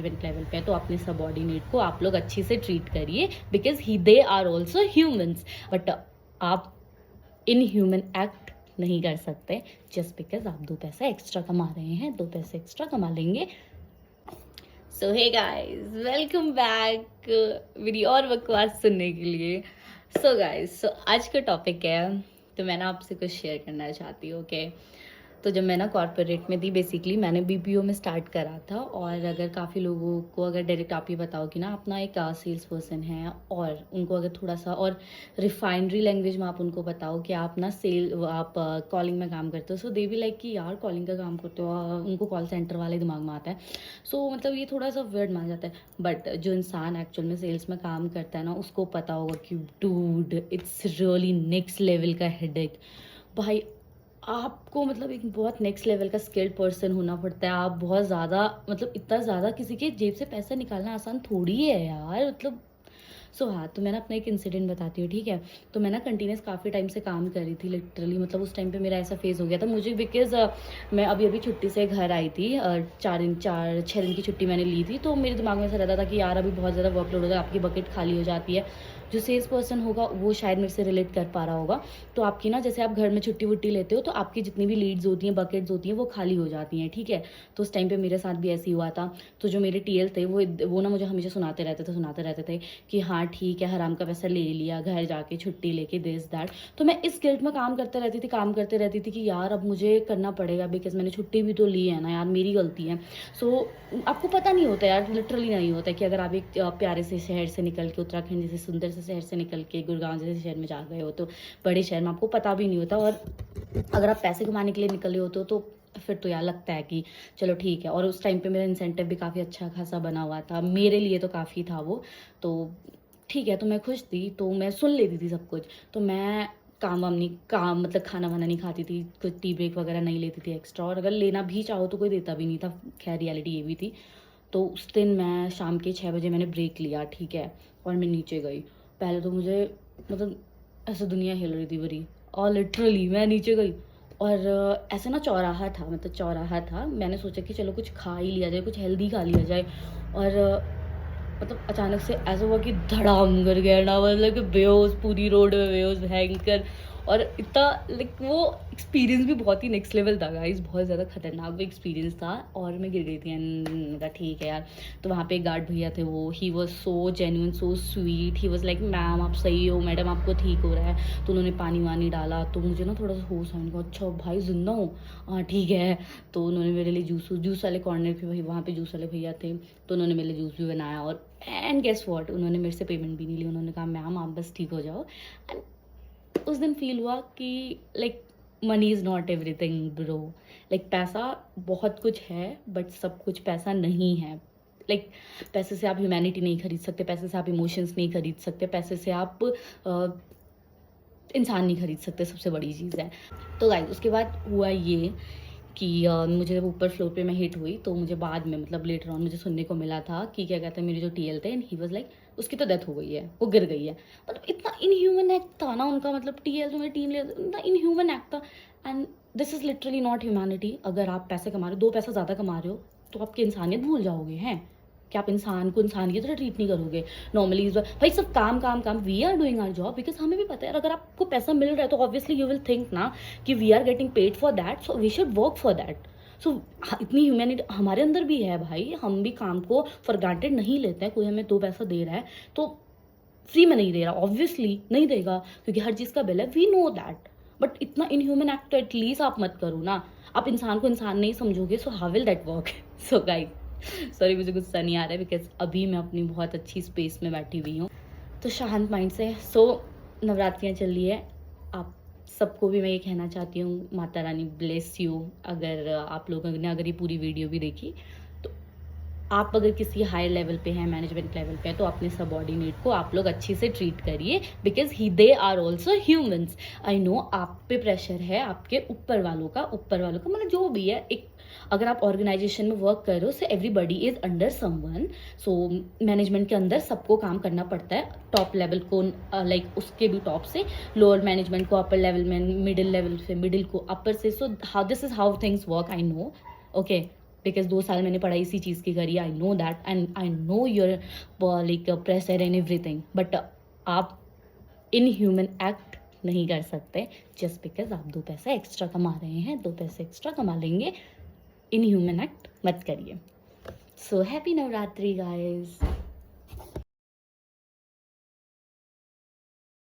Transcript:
Level पे है तो अपने सबॉर्डिनेट को आप लोग अच्छे से ट्रीट करिए because he they are also humans. But आप इन ह्यूमन एक्ट नहीं कर सकते जस्ट बिकॉज आप 2 पैसा एक्स्ट्रा कमा रहे हैं। 2 पैसे एक्स्ट्रा कमा लेंगे। सो हे गाइस, वेलकम बैक मेरी और बकवास सुनने के लिए। सो गाइस, आज का टॉपिक है तो मैं ना आपसे कुछ शेयर करना चाहती हूँ। ओके, तो जब मैं ना कॉर्पोरेट में थी, बेसिकली मैंने बीपीओ में स्टार्ट करा था। और अगर काफ़ी लोगों को अगर डायरेक्ट आप ये बताओ कि ना अपना एक सेल्स पर्सन है और उनको अगर थोड़ा सा और रिफाइनरी लैंग्वेज में आप उनको बताओ कि आप ना आप कॉलिंग में काम करते हो, सो दे भी लाइक कि यार कॉलिंग का काम करते हो, उनको कॉल सेंटर वाले दिमाग में आता है। सो मतलब ये थोड़ा सा वर्ड मान जाता है। बट जो इंसान एक्चुअल में सेल्स में काम करता है ना, उसको पता होगा कि dude it's really next level का हेडेक भाई। आपको मतलब एक बहुत नेक्स्ट लेवल का स्किल्ड पर्सन होना पड़ता है। आप बहुत ज़्यादा मतलब इतना ज़्यादा किसी के जेब से पैसा निकालना आसान थोड़ी है यार, मतलब। हाँ, तो मैं ना अपना एक इंसिडेंट बताती हूँ, ठीक है। तो मैं ना कंटिन्यूस काफ़ी टाइम से काम कर रही थी लिटरली, मतलब उस टाइम पे मेरा ऐसा फेज़ हो गया था मुझे बिकॉज मैं अभी अभी छुट्टी से घर आई थी। 4-6 दिन की छुट्टी मैंने ली थी। तो मेरे दिमाग में ऐसा रहता था कि यार अभी बहुत ज़्यादा वर्कलोड होता है, आपकी बकेट खाली हो जाती है। जो सेल्स पर्सन होगा वो शायद मेरे से रिलेट कर पा रहा होगा। तो आपकी ना जैसे आप घर में छुट्टी वुट्टी लेते हो तो आपकी जितनी भी लीड्स होती हैं, बकेट्स होती हैं, वो खाली हो जाती हैं, ठीक है। तो उस टाइम पे मेरे साथ भी ऐसे ही हुआ था। तो जो मेरे टीएल थे वो ना मुझे हमेशा सुनाते रहते थे कि हाँ ठीक है, हराम का पैसा ले लिया, घर जाके छुट्टी लेके दिस दैट। तो मैं इस गिल्ट में काम करते रहती थी कि यार अब मुझे करना पड़ेगा बिकॉज मैंने छुट्टी भी तो ली है ना यार, मेरी गलती है। सो आपको पता नहीं होता यार, लिटरली नहीं होता कि अगर आप एक प्यारे से शहर से निकल के, उत्तराखंड जैसे सुंदर से शहर से निकल के गुड़गांव जैसे शहर में जा गए हो, तो बड़े शहर में आपको पता भी नहीं होता। और अगर आप पैसे कमाने के लिए निकले होते हो तो फिर तो यार लगता है कि चलो ठीक है। और उस टाइम पे मेरा इंसेंटिव भी काफ़ी अच्छा खासा बना हुआ था, मेरे लिए तो काफ़ी था वो। तो ठीक है, तो मैं खुश थी, तो मैं सुन लेती थी सब कुछ। तो मैं काम मतलब खाना वाना नहीं खाती थी, कुछ टी ब्रेक वगैरह नहीं लेती थी एक्स्ट्रा। और अगर लेना भी चाहो तो कोई देता भी नहीं था। खैर रियलिटी ये भी थी। तो उस दिन मैं शाम के 6 बजे मैंने ब्रेक लिया, ठीक है। और मैं नीचे गई। पहले तो मुझे मतलब ऐसे दुनिया हिल रही थी बड़ी। और लिटरली मैं नीचे गई और ऐसे ना चौराहा था, मतलब चौराहा था। मैंने सोचा कि चलो कुछ खा ही लिया जाए, कुछ हेल्दी खा लिया जाए। और मतलब अचानक से ऐसा हुआ कि धड़ाम कर गया ना, मतलब कि बेहोश, पूरी रोड में बेहोश भयंकर। और इतना लाइक वो एक्सपीरियंस भी बहुत ही नेक्स्ट लेवल था गाइस, बहुत ज़्यादा खतरनाक वो एक्सपीरियंस था। और मैं गिर गई थी एंड ठीक है यार। तो वहाँ पे एक गार्ड भैया थे, वो he was so genuine, so sweet. He was like ma'am आप सही हो, मैडम आपको ठीक हो रहा है। तो उन्होंने पानी वानी डाला तो मुझे ना थोड़ा सा होश आने का, अच्छा भाई जिंदा हूँ, हाँ ठीक है। तो उन्होंने मेरे लिए जूस वाले कॉर्नर पे, वही वहाँ पे जूस वाले भैया थे, तो उन्होंने मेरे लिए जूस भी बनाया। और एंड गेस व्हाट, उन्होंने मेरे से पेमेंट भी नहीं ली। उन्होंने कहा मैम आप बस ठीक हो जाओ। एंड उस दिन फील हुआ कि like money is not everything bro. Like पैसा बहुत कुछ है बट सब कुछ पैसा नहीं है। लाइक पैसे से आप ह्यूमैनिटी नहीं खरीद सकते, पैसे से आप इमोशंस नहीं खरीद सकते, पैसे से आप इंसान नहीं खरीद सकते, सबसे बड़ी चीज़ है। तो गाइस उसके बाद हुआ ये कि मुझे जब ऊपर फ्लोर पे मैं हिट हुई तो मुझे बाद में मतलब लेटर ऑन मुझे सुनने को मिला था कि क्या कहते हैं, मेरे जो टीएल थे एंड ही वाज लाइक उसकी तो डेथ हो गई है, वो गिर गई है। मतलब इतना इनह्यूमन एक्ट था ना उनका, मतलब टीएल जो मेरी टीम लीडर, इतना इनह्यूमन एक्ट था। And this is literally not humanity. अगर आप पैसे कमा रहे हो, 2 पैसा ज़्यादा कमा रहे हो, तो आपकी इंसानियत भूल जाओगे हैं कि आप इंसान को इंसान की तरह ट्रीट नहीं करोगे। नॉर्मली इस बार भाई सब काम काम काम, we are doing our job because हमें भी पता है अगर आपको पैसा मिल रहा है तो ऑब्वियसली यू विल थिंक ना कि we are getting paid for that, so we should work for that. So इतनी ह्यूमैनिटी हमारे अंदर भी है भाई, हम भी काम को फॉर ग्रांटेड नहीं लेते हैं। कोई हमें 2 पैसा दे रहा है तो फ्री में नहीं दे रहा, ऑब्वियसली नहीं देगा क्योंकि हर चीज़ का बिल है, वी नो दैट। बट इतना इनह्यूमन एक्ट तो एटलीस्ट आप मत करो ना। आप इंसान को इंसान नहीं समझोगे, so how will that work. So guys sorry मुझे गुस्सा नहीं आ रहा है बिकॉज अभी मैं अपनी बहुत अच्छी स्पेस में बैठी हुई हूँ, तो शांत माइंड से। सो नवरात्रियाँ चल रही है, आप सबको भी मैं ये कहना चाहती हूँ माता रानी ब्लेस यू। अगर आप लोगों ने अगर ये पूरी वीडियो भी देखी तो आप अगर किसी हायर लेवल पे हैं, मैनेजमेंट लेवल पे है, तो अपने सबॉर्डिनेट को आप लोग अच्छे से ट्रीट करिए because he they are also humans. I know आप पे प्रेशर है आपके ऊपर वालों का मतलब जो भी है। एक अगर आप ऑर्गेनाइजेशन में वर्क कर रहे हो, so everybody is under someone. So management के अंदर सबको काम करना पड़ता है, टॉप लेवल को लाइक उसके भी टॉप से, लोअर मैनेजमेंट को अपर लेवल में, मिडिल लेवल से मिडिल को अपर से। So how this is how things work, I know. Okay, because 2 साल मैंने पढ़ाई इसी चीज़ की करी, I know that and I know your like pressure and everything, but आप इन ह्यूमन एक्ट नहीं कर सकते जस्ट बिकॉज आप 2 पैसा एक्स्ट्रा कमा रहे हैं, 2 पैसे एक्स्ट्रा कमा लेंगे, इन ह्यूमन एक्ट मत करिए। So happy Navratri guys.